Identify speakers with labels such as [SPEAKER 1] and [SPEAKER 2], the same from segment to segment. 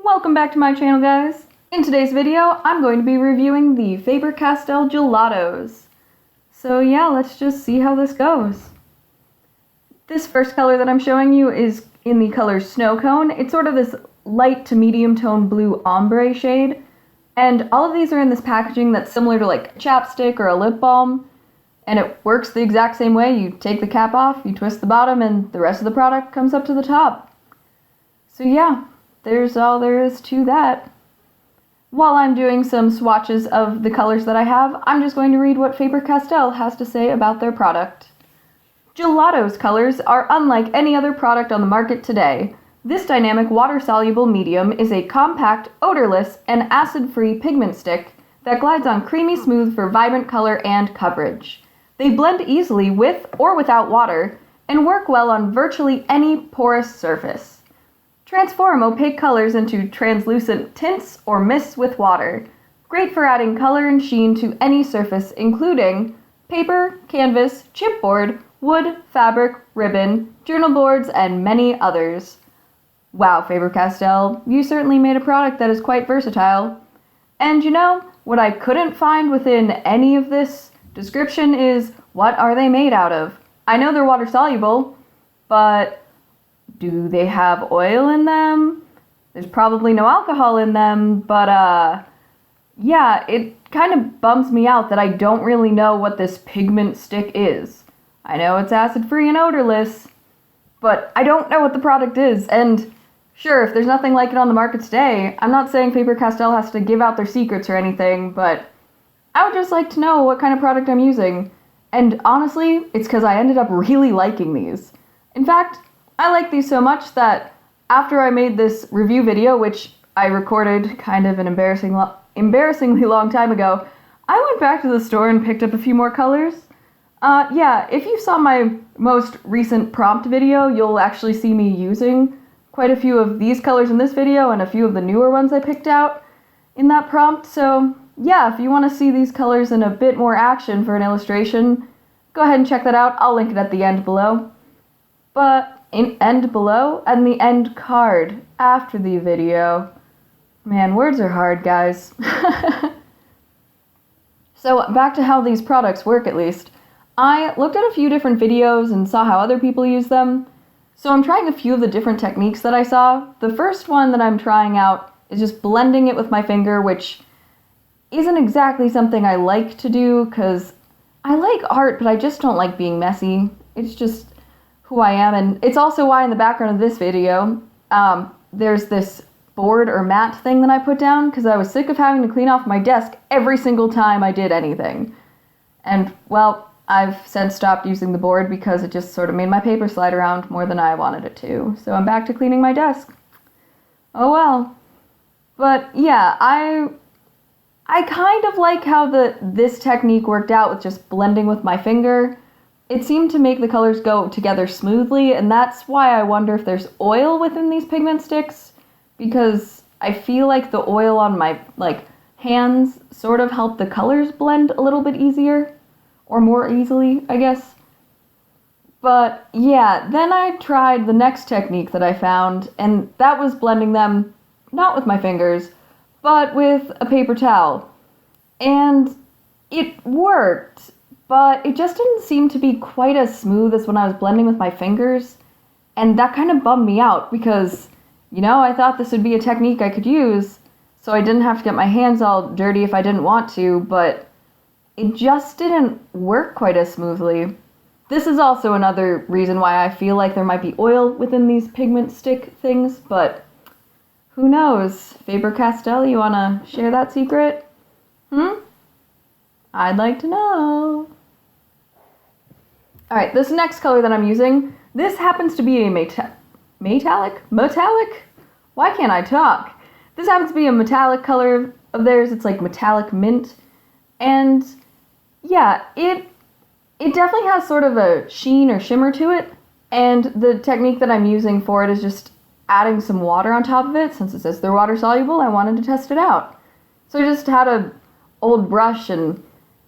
[SPEAKER 1] Welcome back to my channel, guys. In today's video, I'm going to be reviewing the Faber-Castell Gelatos. So yeah, let's just see how this goes. This first color that I'm showing you is in the color Snow Cone. It's sort of this light to medium tone blue ombre shade. And all of these are in this packaging that's similar to like a chapstick or a lip balm. And it works the exact same way. You take the cap off, you twist the bottom, and the rest of the product comes up to the top. So yeah. There's all there is to that. While I'm doing some swatches of the colors that I have, I'm just going to read what Faber-Castell has to say about their product. Gelatos colors are unlike any other product on the market today. This dynamic water-soluble medium is a compact, odorless, and acid-free pigment stick that glides on creamy smooth for vibrant color and coverage. They blend easily with or without water and work well on virtually any porous surface. Transform opaque colors into translucent tints or mists with water. Great for adding color and sheen to any surface, including paper, canvas, chipboard, wood, fabric, ribbon, journal boards, and many others. Wow, Faber-Castell, you certainly made a product that is quite versatile. And you know, what I couldn't find within any of this description is, what are they made out of? I know they're water soluble, but do they have oil in them? There's probably no alcohol in them, but yeah, it kind of bums me out that I don't really know what this pigment stick is. I know it's acid-free and odorless, but I don't know what the product is, and sure, if there's nothing like it on the market today, I'm not saying Faber-Castell has to give out their secrets or anything, but I would just like to know what kind of product I'm using. And honestly, it's because I ended up really liking these. In fact, I like these so much that after I made this review video, which I recorded kind of an embarrassingly long time ago, I went back to the store and picked up a few more colors. Yeah, if you saw my most recent prompt video, you'll actually see me using quite a few of these colors in this video and a few of the newer ones I picked out in that prompt. So yeah, if you want to see these colors in a bit more action for an illustration, go ahead and check that out. I'll link it at the end below. But in end below and the end card after the video. Man, words are hard, guys. So back to how these products work, at least. I looked at a few different videos and saw how other people use them. So I'm trying a few of the different techniques that I saw. The first one that I'm trying out is just blending it with my finger, which isn't exactly something I like to do because I like art, but I just don't like being messy. It's just who I am, and it's also why in the background of this video, there's this board or mat thing that I put down because I was sick of having to clean off my desk every single time I did anything. And, well, I've since stopped using the board because it just sort of made my paper slide around more than I wanted it to, so I'm back to cleaning my desk. Oh well. But, yeah, I kind of like how this technique worked out with just blending with my finger. It seemed to make the colors go together smoothly, and that's why I wonder if there's oil within these pigment sticks, because I feel like the oil on my hands sort of help the colors blend a little bit easier, or more easily, I guess. But yeah, then I tried the next technique that I found, and that was blending them not with my fingers, but with a paper towel. And it worked, but it just didn't seem to be quite as smooth as when I was blending with my fingers, and that kind of bummed me out because, you know, I thought this would be a technique I could use, so I didn't have to get my hands all dirty if I didn't want to, but it just didn't work quite as smoothly. This is also another reason why I feel like there might be oil within these pigment stick things, but who knows? Faber-Castell, you wanna share that secret? I'd like to know. Alright, this next color that I'm using, this happens to be a metallic? Why can't I talk? This happens to be a metallic color of theirs. It's like metallic mint. And yeah, it definitely has sort of a sheen or shimmer to it. And the technique that I'm using for it is just adding some water on top of it. Since it says they're water soluble, I wanted to test it out. So I just had an old brush and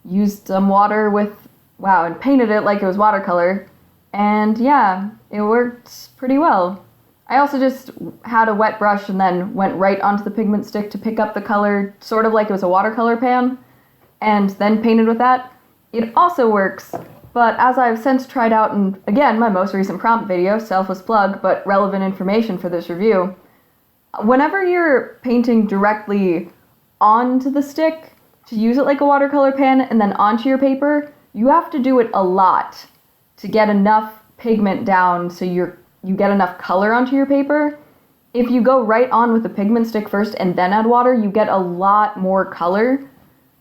[SPEAKER 1] used some water with, and painted it like it was watercolor. And yeah, it worked pretty well. I also just had a wet brush and then went right onto the pigment stick to pick up the color, sort of like it was a watercolor pan, and then painted with that. It also works, but as I've since tried out in, again, my most recent prompt video, selfless plug, but relevant information for this review, whenever you're painting directly onto the stick, to use it like a watercolor pen and then onto your paper, you have to do it a lot to get enough pigment down so you get enough color onto your paper. If you go right on with the pigment stick first and then add water, you get a lot more color.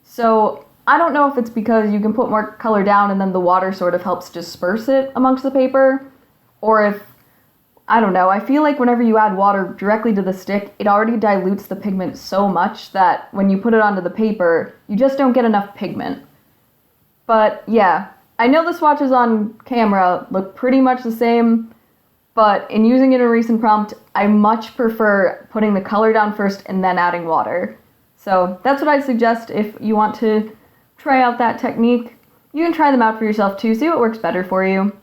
[SPEAKER 1] So I don't know if it's because you can put more color down and then the water sort of helps disperse it amongst the paper, or if, I don't know, I feel like whenever you add water directly to the stick, it already dilutes the pigment so much that when you put it onto the paper, you just don't get enough pigment. But yeah, I know the swatches on camera look pretty much the same, but in using it in a recent prompt, I much prefer putting the color down first and then adding water. So that's what I'd suggest if you want to try out that technique. You can try them out for yourself too, see what works better for you.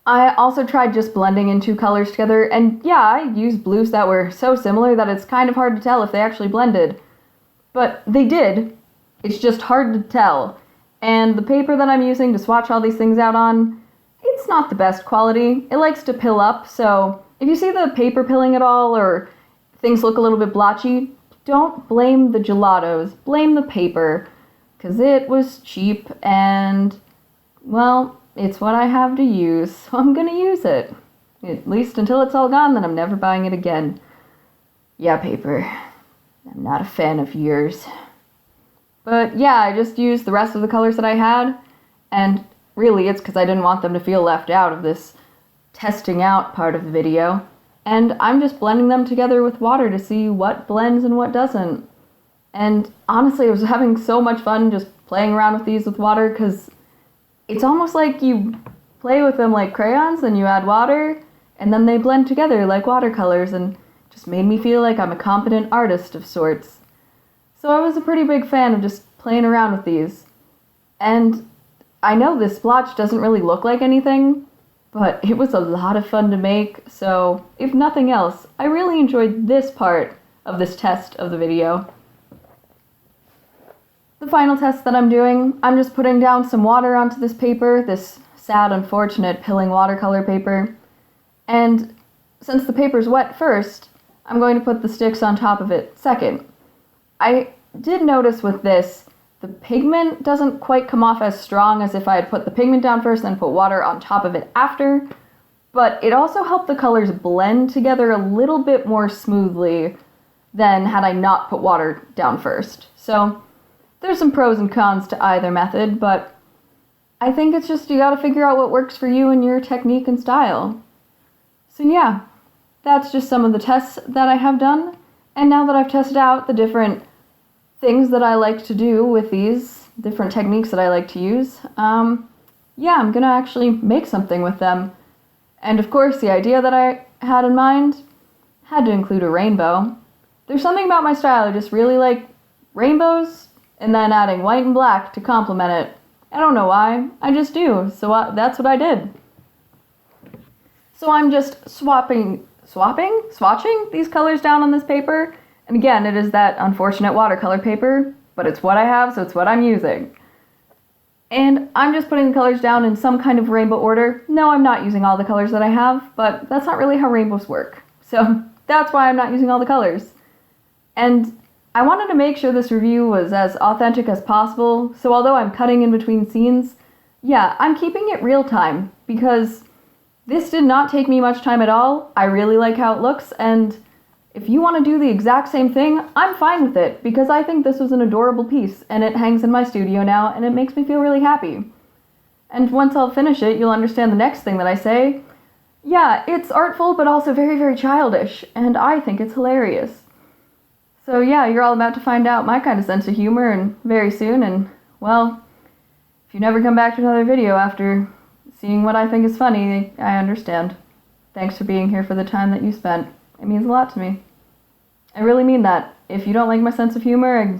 [SPEAKER 1] I also tried just blending in two colors together, and yeah, I used blues that were so similar that it's kind of hard to tell if they actually blended. But they did. It's just hard to tell. And the paper that I'm using to swatch all these things out on, it's not the best quality. It likes to pill up, so if you see the paper pilling at all or things look a little bit blotchy, don't blame the gelatos, blame the paper, because it was cheap and, well, it's what I have to use, so I'm gonna use it. At least until it's all gone, then I'm never buying it again. Yeah, paper. I'm not a fan of yours. But yeah, I just used the rest of the colors that I had, and really it's because I didn't want them to feel left out of this testing out part of the video. And I'm just blending them together with water to see what blends and what doesn't. And honestly, I was having so much fun just playing around with these with water, because it's almost like you play with them like crayons, and you add water, and then they blend together like watercolors, and just made me feel like I'm a competent artist of sorts. So I was a pretty big fan of just playing around with these. And I know this splotch doesn't really look like anything, but it was a lot of fun to make, so if nothing else, I really enjoyed this part of this test of the video. The final test that I'm doing, I'm just putting down some water onto this paper, this sad, unfortunate pilling watercolor paper. And since the paper's wet first, I'm going to put the sticks on top of it second. I did notice with this, the pigment doesn't quite come off as strong as if I had put the pigment down first and put water on top of it after, but it also helped the colors blend together a little bit more smoothly than had I not put water down first. So there's some pros and cons to either method, but I think it's just you gotta figure out what works for you and your technique and style. So yeah, that's just some of the tests that I have done, and now that I've tested out the different things that I like to do with these, different techniques that I like to use, yeah, I'm gonna actually make something with them. And of course, the idea that I had in mind had to include a rainbow. There's something about my style, I just really like rainbows, and then adding white and black to complement it. I don't know why, I just do, so that's what I did. So I'm just swatching these colors down on this paper, and again, it is that unfortunate watercolor paper, but it's what I have, so it's what I'm using. And I'm just putting the colors down in some kind of rainbow order. No, I'm not using all the colors that I have, but that's not really how rainbows work. So that's why I'm not using all the colors. And I wanted to make sure this review was as authentic as possible, so although I'm cutting in between scenes, yeah, I'm keeping it real time, because this did not take me much time at all. I really like how it looks, and if you want to do the exact same thing, I'm fine with it, because I think this was an adorable piece, and it hangs in my studio now, and it makes me feel really happy. And once I'll finish it, you'll understand the next thing that I say. Yeah, it's artful, but also very, very childish, and I think it's hilarious. So yeah, you're all about to find out my kind of sense of humor, and very soon, and, well, if you never come back to another video after seeing what I think is funny, I understand. Thanks for being here for the time that you spent. It means a lot to me. I really mean that. If you don't like my sense of humor,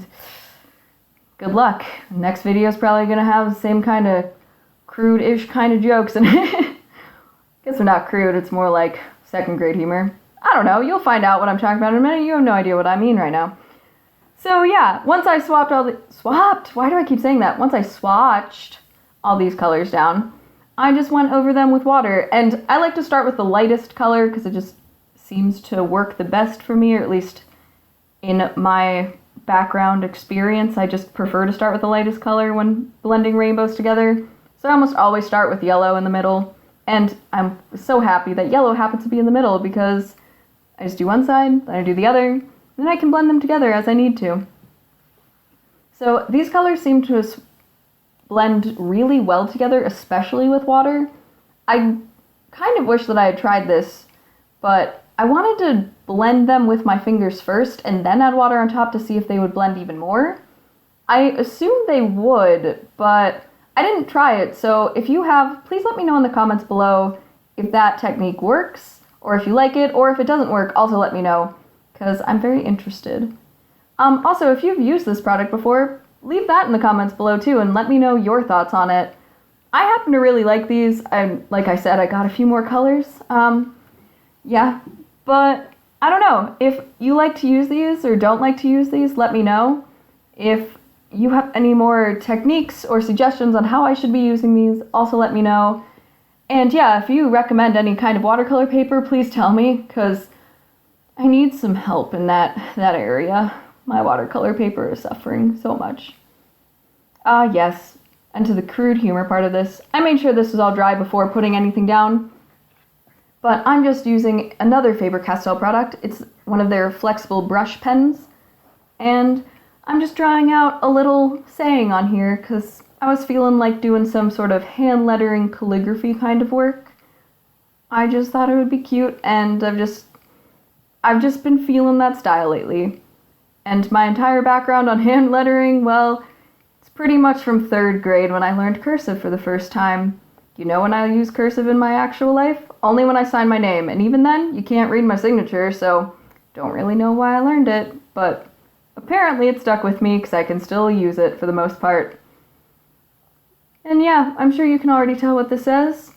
[SPEAKER 1] good luck. The next video is probably going to have the same kind of crude-ish kind of jokes in it. I guess they're not crude, it's more like second grade humor. I don't know, you'll find out what I'm talking about in a minute. You have no idea what I mean right now. So yeah, once I swapped why do I keep saying that? Once I swatched all these colors down, I just went over them with water. And I like to start with the lightest color because it just seems to work the best for me, or at least in my background experience. I just prefer to start with the lightest color when blending rainbows together. So I almost always start with yellow in the middle. And I'm so happy that yellow happens to be in the middle because I just do one side, then I do the other, then I can blend them together as I need to. So these colors seem to blend really well together, especially with water. I kind of wish that I had tried this, but I wanted to blend them with my fingers first and then add water on top to see if they would blend even more. I assumed they would, but I didn't try it, so if you have, please let me know in the comments below if that technique works, or if you like it, or if it doesn't work, also let me know, because I'm very interested. Also, if you've used this product before, leave that in the comments below too, and let me know your thoughts on it. I happen to really like these. Like I said, I got a few more colors. Yeah, but I don't know. If you like to use these or don't like to use these, let me know. If you have any more techniques or suggestions on how I should be using these, also let me know. And yeah, if you recommend any kind of watercolor paper, please tell me, because I need some help in that area. My watercolor paper is suffering so much. Yes, and to the crude humor part of this, I made sure this was all dry before putting anything down. But I'm just using another Faber-Castell product. It's one of their flexible brush pens. And I'm just drawing out a little saying on here because I was feeling like doing some sort of hand lettering calligraphy kind of work. I just thought it would be cute, and I've just been feeling that style lately. And my entire background on hand lettering, well, it's pretty much from 3rd grade when I learned cursive for the first time. You know when I use cursive in my actual life? Only when I sign my name, and even then, you can't read my signature, so don't really know why I learned it, but apparently it stuck with me because I can still use it for the most part. And yeah, I'm sure you can already tell what this says.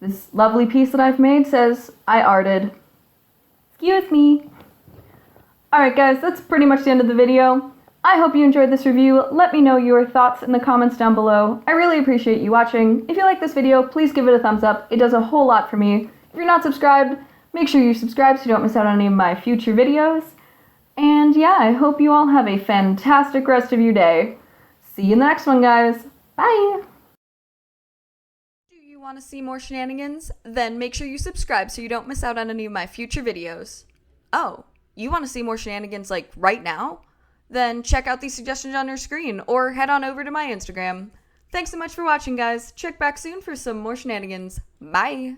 [SPEAKER 1] This lovely piece that I've made says, I arted. Excuse me. Alright guys, that's pretty much the end of the video. I hope you enjoyed this review. Let me know your thoughts in the comments down below. I really appreciate you watching. If you like this video, please give it a thumbs up. It does a whole lot for me. If you're not subscribed, make sure you subscribe so you don't miss out on any of my future videos. And yeah, I hope you all have a fantastic rest of your day. See you in the next one, guys. Bye! Do you want to see more shenanigans? Then make sure you subscribe so you don't miss out on any of my future videos. Oh, you want to see more shenanigans like right now? Then check out these suggestions on your screen or head on over to my Instagram. Thanks so much for watching, guys. Check back soon for some more shenanigans. Bye!